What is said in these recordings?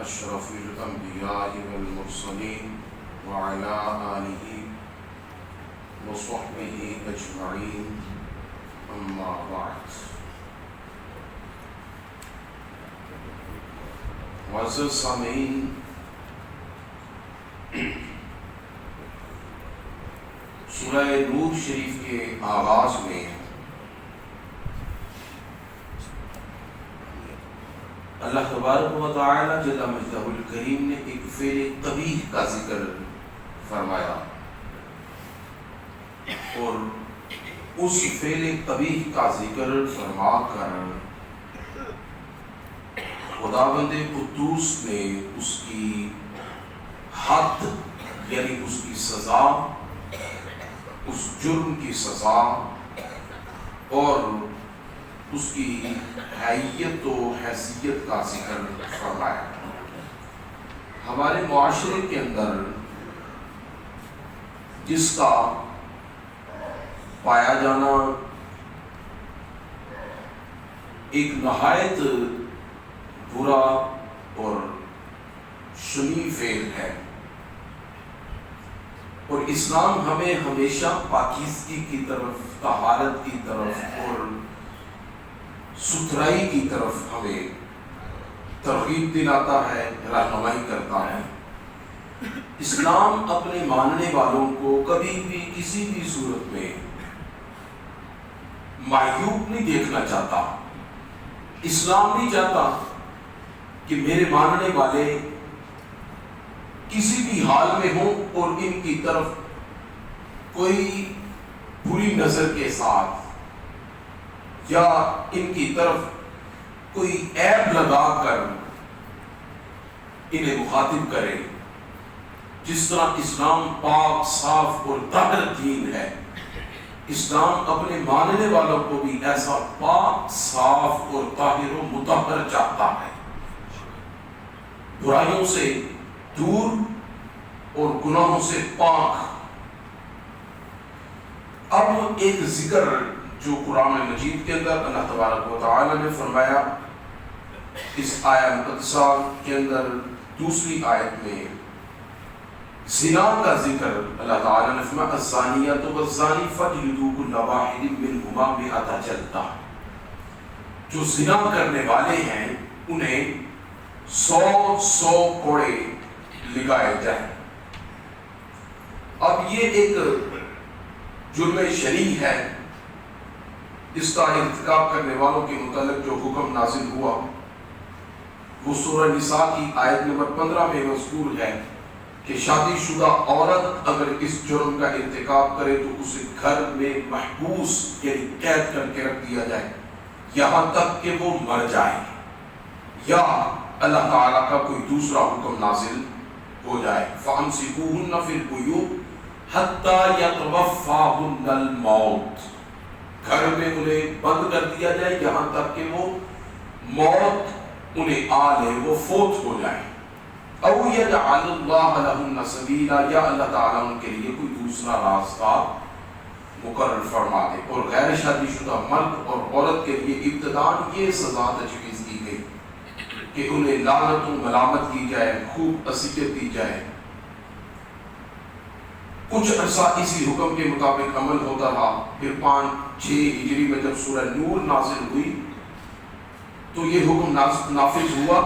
اشرف الانبیاء والمرسلین وعلی آلہ وصحبہ اجمعین، اما بعد۔ معزز سامعین، سورہ نور شریف کے آغاز میں اللہ تبارک و تعالی جل مجدہ الکریم نے ایک فعل قبیح کا ذکر فرمایا، اور اس فعل قبیح کا ذکر فرما کر خداوند قدوس نے اس کی حد یعنی اس کی سزا، اس جرم کی سزا اور اس کی حیثیت و حیثیت کا ذکر فرمایا۔ ہمارے معاشرے کے اندر جس کا پایا جانا ایک نہایت برا اور شنیع فعل ہے، اور اسلام ہمیں ہمیشہ پاکیزگی کی طرف، طہارت کی طرف اور ستھرائی کی طرف ہمیں ترغیب دلاتا ہے، رہنمائی کرتا ہے۔ اسلام اپنے ماننے والوں کو کبھی بھی کسی بھی صورت میں معیوب نہیں دیکھنا چاہتا۔ اسلام نہیں چاہتا کہ میرے ماننے والے کسی بھی حال میں ہوں اور ان کی طرف کوئی بری نظر کے ساتھ یا ان کی طرف کوئی عیب لگا کر انہیں مخاطب کرے۔ جس طرح اسلام پاک، صاف اور طاہر دین ہے، اسلام اپنے ماننے والوں کو بھی ایسا پاک، صاف اور طاہر و مطہر چاہتا ہے، برائیوں سے دور اور گناہوں سے پاک۔ اب ایک ذکر جو قرآن مجید کے اندر اللہ تبارک و تعالی نے فرمایا، اس آیت مقدسہ کے اندر دوسری آیت میں زنا کا ذکر اللہ تعالی نے فرمایا، الزانیۃ والزانی فاجلدوا کل واحد منہما مئۃ جلدہ۔ جو زنا کرنے والے ہیں انہیں 100 کوڑے لگائے جائیں۔ اب یہ ایک جرم شنیع ہے، اس کا ارتکاب کرنے والوں کے متعلق جو حکم نازل ہوا وہ سورہ نساء کی آیت نمبر 15 میں مذکور ہے کہ شادی شدہ عورت اگر اس جرم کا ارتکاب کرے تو اسے گھر میں محبوس یعنی قید کر کے رکھ دیا جائے یہاں تک کہ وہ مر جائے، یا اللہ تعالیٰ کا کوئی دوسرا حکم نازل ہو جائے۔ فَأَمْسِكُوهُنَّ فِي الْبُيُوتِ حَتَّى يَتَوَفَّاهُنَّ الْمَوْتُ۔ گھر میں انہیں بند کر دیا جائے یہاں تک کہ وہ موت انہیں آ لے، وہ فوت ہو جائے۔ او یجعل اللہ لہن سبیلا، یا اللہ تعالیٰ ان کے لیے کوئی دوسرا راستہ مقرر فرما دے۔ اور غیر شادی شدہ مرد اور عورت کے لیے ابتداءً یہ سزا تجویز کی گئی کہ انہیں لعنت و ملامت کی جائے، خوب اذیت دی جائے۔ کچھ عرصہ اسی حکم کے مطابق عمل ہوتا رہا، پھر 5-6 ہجری میں جب سورہ نور نازل ہوئی تو یہ حکم نافذ ہوا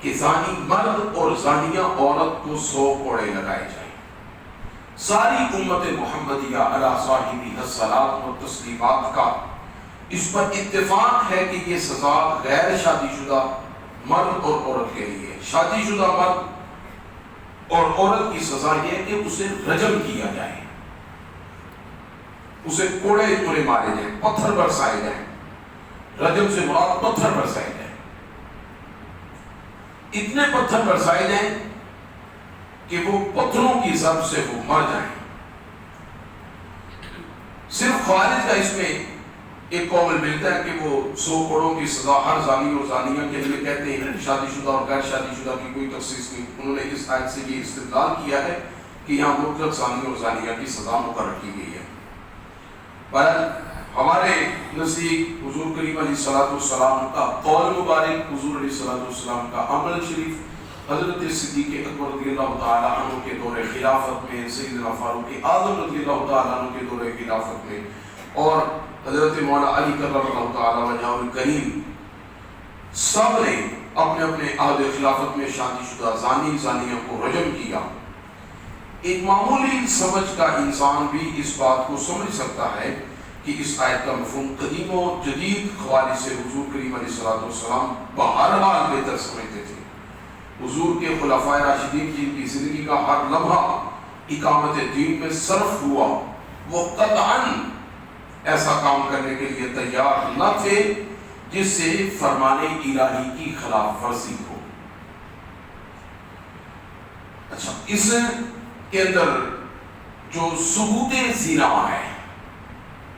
کہ زانی مرد اور زانیہ عورت کو 100 کوڑے لگائے جائیں۔ ساری امت محمدیہ علی صاحبہ الصلاۃ والتسلیمات کا اس پر اتفاق ہے کہ یہ سزا غیر شادی شدہ مرد اور عورت کے لیے، شادی شدہ مرد اور عورت کی سزا یہ کہ اسے رجم کیا جائے، اسے کوڑے انہیں مارے جائیں، پتھر برسائے جائیں۔ رجم سے مراد پتھر برسائے جائیں، اتنے پتھر برسائے جائیں کہ وہ پتھروں کی ضرب سے وہ مر جائیں۔ صرف خوارج کا اس میں ایک قول ملتا ہے کہ وہ 100 کوڑوں کی سزا ہر زانی اور زانیہ کے لیے کہتے ہیں، شادی شدہ اور غیر شادی شدہ کی کوئی تخصیص نہیں۔ انہوں نے اس آیت سے یہ استدلال کیا ہے کہ یہاں مطلق زانی اور زانیہ کی سزا مقرر کی گئی ہے۔ پر ہمارے نزدیک حضور کریم علیہ الصلوۃ والسلام کا قول مبارک، حضور علیہ الصلوۃ والسلام کا عمل شریف حضرت صدیق اکبر رضی اللہ تعالیٰ عنہ کے دور خلافت میں، سیدنا فاروق اعظم رضی اللہ تعالیٰ عنہ کے دور خلافت میں، اور حضرت مولا علی کرم اللہ تعالیٰ وجہہ الکریم، سب نے اپنے اپنے عہد خلافت میں شادی شدہ زانی زانیوں کو رجم کیا۔ ایک معمولی سمجھ کا انسان بھی اس بات کو سمجھ سکتا ہے کہ اس آیت کا مفہوم قدیم و جدید حوالے سے حضور کریم علیہ السلام بہرحال بہتر سمجھتے تھے۔ حضور کے خلفائے راشدین جن کی زندگی کا ہر لمحہ اقامت دین میں صرف ہوا، وہ قطعاً ایسا کام کرنے کے لیے تیار نہ تھے جس سے فرمان الہی کی خلاف ورزی ہو۔ اچھا، اس کے اندر جو ثبوت زنا ہے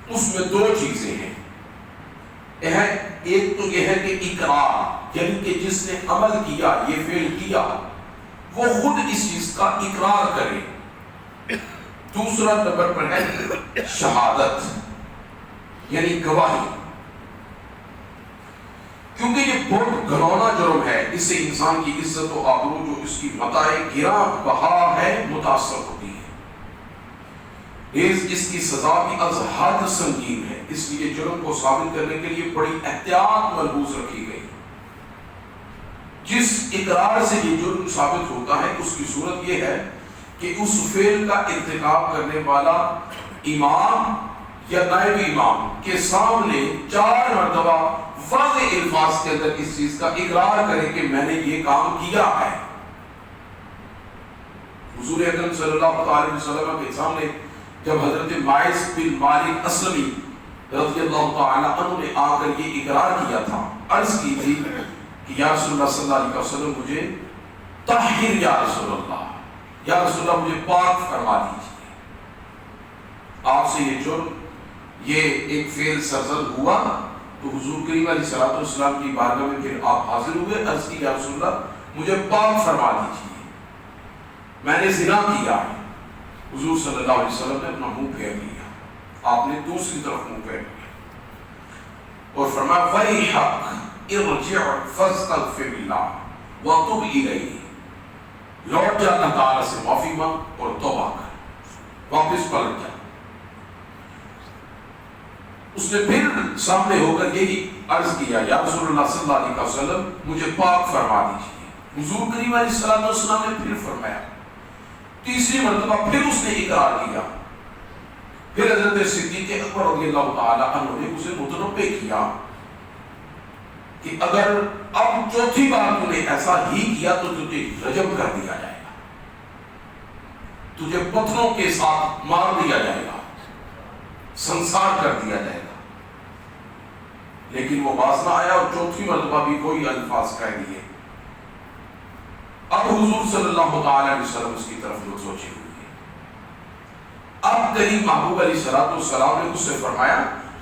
اس میں دو چیزیں ہیں۔ ایک تو یہ ہے کہ اقرار، یعنی کہ جس نے عمل کیا، یہ فعل کیا، وہ خود اس چیز کا اقرار کرے۔ دوسرا نمبر پر ہے شہادت، یعنی گواہی، کیونکہ یہ بہت گھناؤنا جرم ہے۔ اس سے انسان کی عزت و آبرو جو اس کی متاع گراں بہا ہے متاثر ہوتی ہے۔ اس کی سزا بھی از حد سنگین ہے، اس لیے جرم کو ثابت کرنے کے لیے بڑی احتیاط ملحوظ رکھی گئی۔ جس اقرار سے یہ جرم ثابت ہوتا ہے اس کی صورت یہ ہے کہ اس فعل کا ارتکاب کرنے والا امام یا نائب امام کے سامنے 4 مرتبہ واضح الفاظ کے اندر اس چیز کا اقرار کرے کہ میں نے یہ کام کیا ہے۔ حضور اکرم صلی اللہ علیہ وسلم کے سامنے جب حضرت ماعز بن مالک اسلمی رضی اللہ تعالی عنہ نے آ کر یہ اقرار کیا تھا، عرض کی تھی کہ یا رسول اللہ صلی اللہ علیہ وسلم مجھے طاہر یا رسول اللہ، یا رسول اللہ مجھے پاک فرما دیجیے۔ آپ سے یہ جرم، یہ ایک فعل سرزد ہوا تو حضور کریم علیہ السلام کی بارگاہ میں پھر آپ حاضر ہوئے، عرض کی یا رسول اللہ مجھے پاک فرما دیجیے، میں نے زنا کیا ہے۔ حضور صلی اللہ علیہ وسلم نے اپنا منہ پھیر لیا، آپ نے دوسری طرف منہ پھیر لیا اور فرمایا وَيْحَكْ ارْجِعْ فَاسْتَغْفِرِ اللَّهَ وَتُبْ إِلَيْهِ، لوٹ جا اللہ تعالیٰ سے معافی مانگ اور توبہ کر، واپس پلٹ جا۔ اس نے پھر سامنے ہو کر یہی عرض کیا یا رسول اللہ صلی اللہ علیہ وسلم مجھے پاک فرما دیجیے۔ حضور کریم علیہ السلام نے پھر فرمایا، تیسری مرتبہ پھر اس نے اقرار کیا۔ پھر حضرت صدیق اکبر رضی اللہ تعالی عنہ نے اسے متنبہ کیا کہ اگر اب چوتھی بار تو نے ایسا ہی کیا تو تجھے رجم کر دیا جائے گا، تجھے پتھروں کے ساتھ مار دیا جائے گا، سنسار کر دیا جائے گا۔ لیکن وہ باز نہ آیا اور چوتھی مرتبہ بھی کوئی الفاظ کہہ دیے۔ اب حضور صلی اللہ تعالی علیہ وسلم اس کی طرف متوجہ ہوئے۔ اب کریم محبوب علیہ السلام نے اس سے فرمایا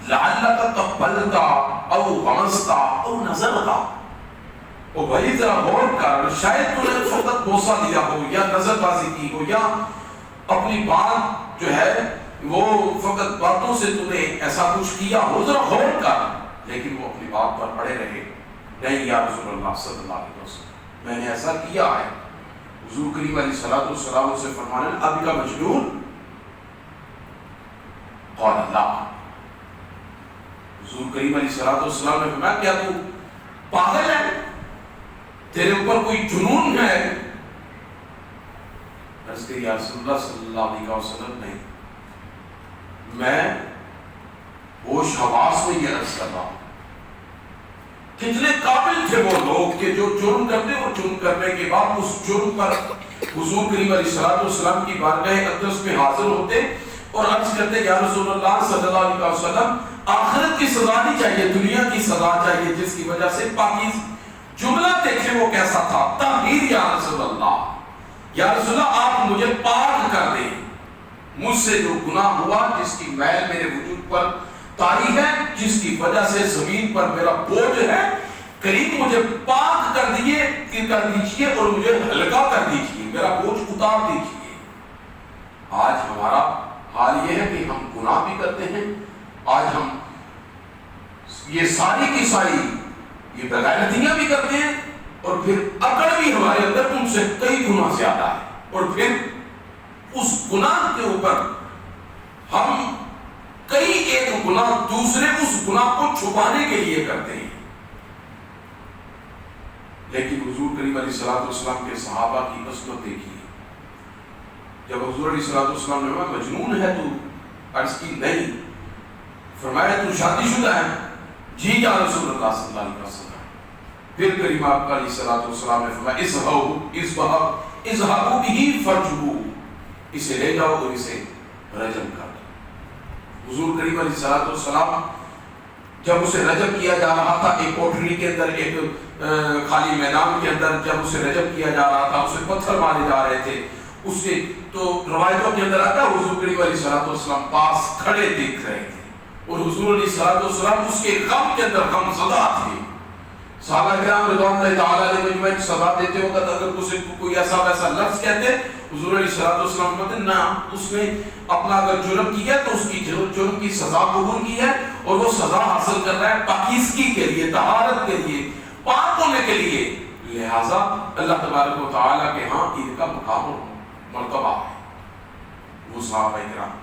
لعلک تقبلت او غمزت او نظرت، او بھائی ذرا غور کر، شاید تو نے فقط بوسہ دیا ہو یا نظر بازی کی ہو یا اپنی بات جو ہے وہ فقط باتوں سے تو نے ایسا کچھ کیا ہو، ذرا غور کر۔ لیکن وہ اپنی بات پر پڑے رہے، نہیں یا رسول اللہ صلی اللہ علیہ وسلم میں نے ایسا کیا ہے۔ حضور کریم علیہ السلام سے فرمانے ابھی کا مجنون، قال اللہ، حضور کریم علیہ السلام نے فرمایا کیا تو پاگل ہے، تیرے اوپر کوئی جنون ہے؟ عرض کہ یا رسول اللہ صلی اللہ علیہ وسلم نہیں، میں ہوش حواس میں یہ عرض کر رہا ہوں۔ کتنے قابل تھے وہ لوگ کہ جو جرم کرتے اور جرم کرنے کے بعد اس جرم پر حضور کریم علیہ السلام کی بارگاہ اقدس میں حاضر ہوتے اور عرض کرتے یا رسول اللہ صلی اللہ علیہ وسلم آخرت کی سزا نہیں چاہیے، دنیا کی سزا چاہیے، جس کی وجہ سے پاکیز جملہ دیکھیں وہ کیسا تھا، طاہر یا رسول اللہ، یا رسول اللہ آپ مجھے پاک کر دیں، مجھ سے جو گناہ ہوا، جس کی میل میرے وجود پر طاری ہے، جس کی وجہ سے زمین پر میرا بوجھ ہے، کریم مجھے پاک کر دیجئے اور مجھے ہلکا کر دیجئے، میرا بوجھ اتار دیجئے۔ آج ہمارا حال یہ ہے کہ ہم گناہ بھی کرتے ہیں، آج ہم یہ ساری کی ساری یہ بغیرتیاں بھی کرتے ہیں اور پھر اکڑ بھی ہمارے اندر ان سے کئی گنا زیادہ ہے، اور پھر اس گناہ کے اوپر ہم کئی ایک گناہ دوسرے اس گناہ کو چھپانے کے لیے کرتے ہیں۔ لیکن حضور کریم علیہ الصلوۃ والسلام کے صحابہ کی عصمت دیکھیے، جب حضور علیہ الصلوۃ والسلام نے فرمایا مجنون ہے تو، عرض کی نہیں، فرمایا تو شادی شدہ ہے؟ جی یا رسول اللہ صلی اللہ علیہ وسلم۔ پھر کریم آپ علیہ الصلوۃ والسلام نے فرمایا اذهبوا به فرجموه، اسے لے جاؤ اور اسے رجم کر دو۔ حضور کریم علیہ الصلوۃ والسلام جب اسے رجم کیا جا رہا تھا، ایک کوٹھری کے اندر، ایک خالی میدان کے اندر جب اسے رجم کیا جا رہا تھا، اسے پتھر مارے جا رہے تھے، اس سے تو روایتوں کے اندر آتا ہے حضور کریم علیہ الصلوۃ والسلام پاس کھڑے دیکھ رہے تھے، اور حضور علیہ الصلوۃ والسلام اس کے غم کے اندر غم زدہ تھے۔ صحابہ کرام رضوان اللہ تعالیٰ علیہ مجمعین سزا دیتے وقت اگر اسے کوئی ایسا ویسا لفظ کہتے، حضور علیہ الصلوۃ والسلام کہتے نہ، اس نے اپنا اگر جرم کیا تو اس کی جرم کی سزا قبول کی ہے، اور وہ سزا حاصل کر رہا ہے پاکیزگی کے لیے، طہارت کے لیے، پاک ہونے کے لیے، لہذا اللہ تبارک و تعالیٰ کے ہاں ان کا مقام و مرتبہ ہے۔ وہ صحابہ کرام،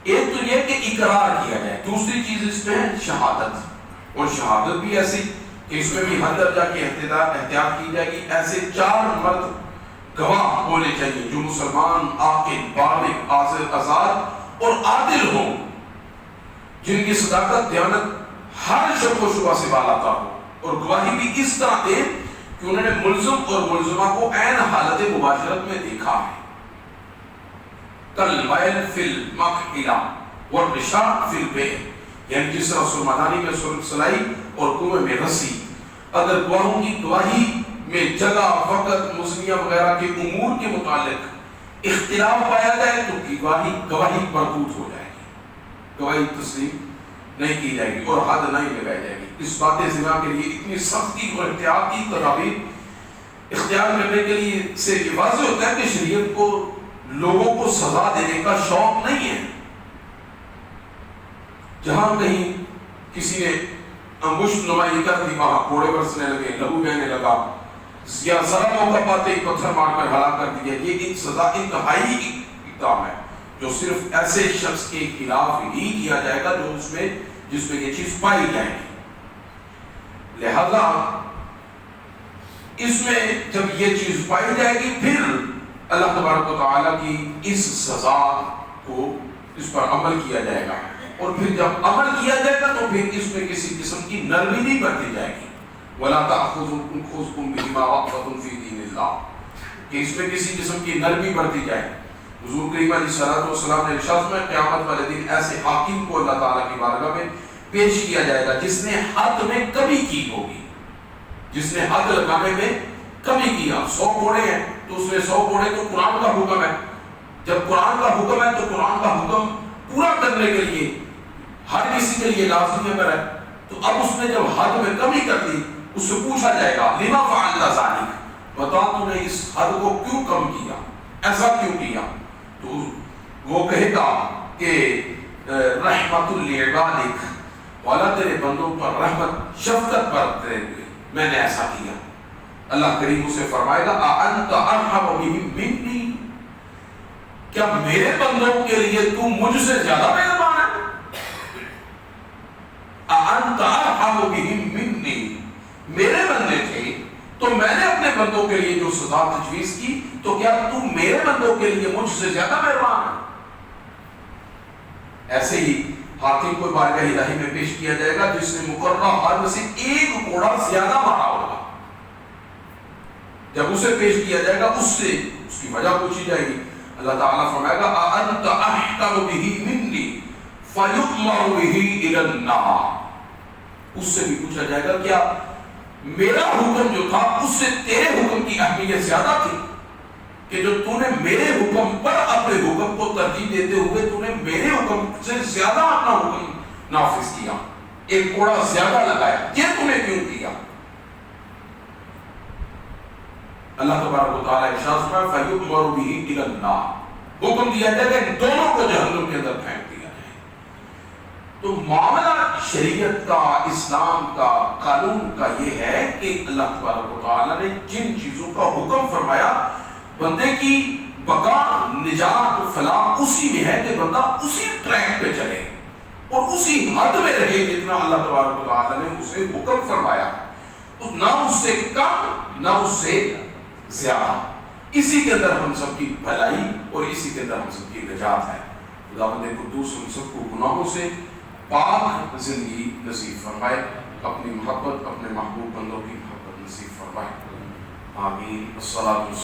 ایک تو یہ کہ اقرار کیا جائے، دوسری چیز اس میں ہے شہادت، اور شہادت بھی ایسی کہ اس میں بھی ہر درجہ کی احتیاط کی جائے گی۔ ایسے 4 مرد گواہ ہونے چاہیے جو مسلمان، عاقل، بالغ، آزاد اور عادل ہوں، جن کی صداقت، دیانت ہر شک و شبہ سے بالاتر ہو، اور گواہی بھی اس طرح دے کہ انہوں نے ملزم اور ملزمہ کو عین حالت مباشرت میں دیکھا ہے۔ کالمیل فی المکحلہ والرشاء فی البئر، یعنی جس طرح سرمدانی میں سرخ سلائی اور کنویں میں رسی، اگر گواہوں کی گواہی میں جگہ، وقت، مزنیہ وغیرہ کے امور کے متعلق اختلاف پایا جائے تو گواہی مردود ہو جائے گی، گواہی تسلیم نہیں کی جائے گی اور حد نہیں لگائی جائے گی۔ اس بات زنا کے لیے اتنی سختی اور احتیاطی تدابیر اختیار کرنے کے لیے سے یہ واضح ہوتا ہے کہ شریعت کو لوگوں کو سزا دینے کا شوق نہیں ہے۔ جہاں کہیں کسی نے انگشت نمائی کر دی، وہاں کوڑے برسنے لگے، لہو بہنے لگا، یا ذرا موقع پاتے ہی پتھر مار کر ہلاک کر دیا، یہ ایک سزا انتہائی اقدام ہے جو صرف ایسے شخص کے خلاف ہی کیا جائے گا جو جس میں یہ چیز پائی جائے گی۔ لہذا اس میں جب یہ چیز پائی جائے گی پھر اللہ تبارک و تعالیٰ کی اس سزا کو اس پر عمل کیا جائے گا، اور پھر جب عمل کیا جائے گا تو پھر اس میں کسی قسم کی نرمی نہیں برتی جائے گی۔ وَلَا تَأْخُذْكُمْ بِهِمَا رَأْفَةٌ فِي دِينِ اللَّهِ، کہ اس میں کسی قسم کی نرمی برتی جائے۔ حضور کریم علیہ الصلوۃ والسلام نے ارشاد میں قیامت والے دن ایسے حاکم کو اللہ تعالیٰ کی بارگاہ میں پیش کیا جائے گا جس نے حد میں کمی کی ہوگی، جس نے حد لگانے میں کمی کیا۔ 100 گھوڑے ہیں تو اس میں 100 گھوڑے تو قرآن کا حکم ہے، جب قرآن کا حکم ہے تو قرآن کا حکم پورا کرنے کے لیے ہر کسی کے لیے لازمی ہے، تو اب اس نے جب حد میں کمی کر دی اس سے پوچھا جائے گا لما فعلت ذلک، بتا تو نے اس حد کو کیوں کم کیا، ایسا کیوں کیا؟ تو وہ کہے گا کہ رحمت لعبادک، والا تیرے بندوں پر رحمت شفقت برتتے ہوئے میں نے ایسا کیا۔ اللہ کریم اسے فرمائے گا اَأَنْتَ أَرْحَمُ بِهِمْ مِنِّي، کیا میرے بندوں کے لیے تو مجھ سے زیادہ مہربان ہے؟ اَأَنْتَ أَرْحَمُ بِهِمْ مِنِّي، میرے بندے تھے تو میں نے اپنے بندوں کے لیے جو سزا تجویز کی، تو کیا تو میرے بندوں کے لیے مجھ سے زیادہ مہربان ہے؟ ایسے ہی حاکم کو بارگاہ الہی میں پیش کیا جائے گا جس نے مقررہ حد سے 1 گھوڑا زیادہ مارا ہوگا، جب اسے پیش کیا جائے گا اس سے اس کی وجہ پوچھی جائے گی، اللہ تعالیٰ فرمائے گا أَأَنْتَ أَحْكَمُ بِهِ مِنِّي فَيُؤْمَرُ بِهِ إِلَى النَّارِ، اس سے بھی پوچھا جائے گا کیا میرا حکم جو تھا اس سے تیرے حکم کی اہمیت زیادہ تھی کہ جو تو نے میرے حکم پر اپنے حکم کو ترجیح دیتے ہوئے تو نے میرے حکم سے زیادہ اپنا حکم نافذ کیا، 1 گھوڑا زیادہ لگایا، یہ تو نے کیوں کیا؟ اللہ تبارک و تعالیٰ ارشاد فرمائے فَيُؤْمَرُ بِهِ إِلَى النَّارِ، حکم دیا جائے گا ان دونوں کو جہنم کے اندر پھینک دیا جائے۔ تو معاملہ شریعت کا، اسلام کا، قانون کا یہ ہے کہ اللہ تبارک و تعالیٰ نے جن چیزوں کا حکم فرمایا بندے کی بقا، نجات و فلاح اسی میں ہے کہ بندہ اسی ٹریک پہ چلے اور اسی حد میں رہے جتنا اللہ تبارک و تعالیٰ نے اسے حکم فرمایا، تو نہ اس سے کم نہ اس سے زیادہ۔ اسی کے اندر ہم سب کی بھلائی اور اسی کے اندر ہم سب کی نجات ہے۔ خداوند قدوس ہم سب کو گناہوں سے پاک زندگی نصیب فرمائے، اپنی محبت، اپنے محبوب بندوں کی محبت نصیب فرمائے، آمین۔ الصلاۃ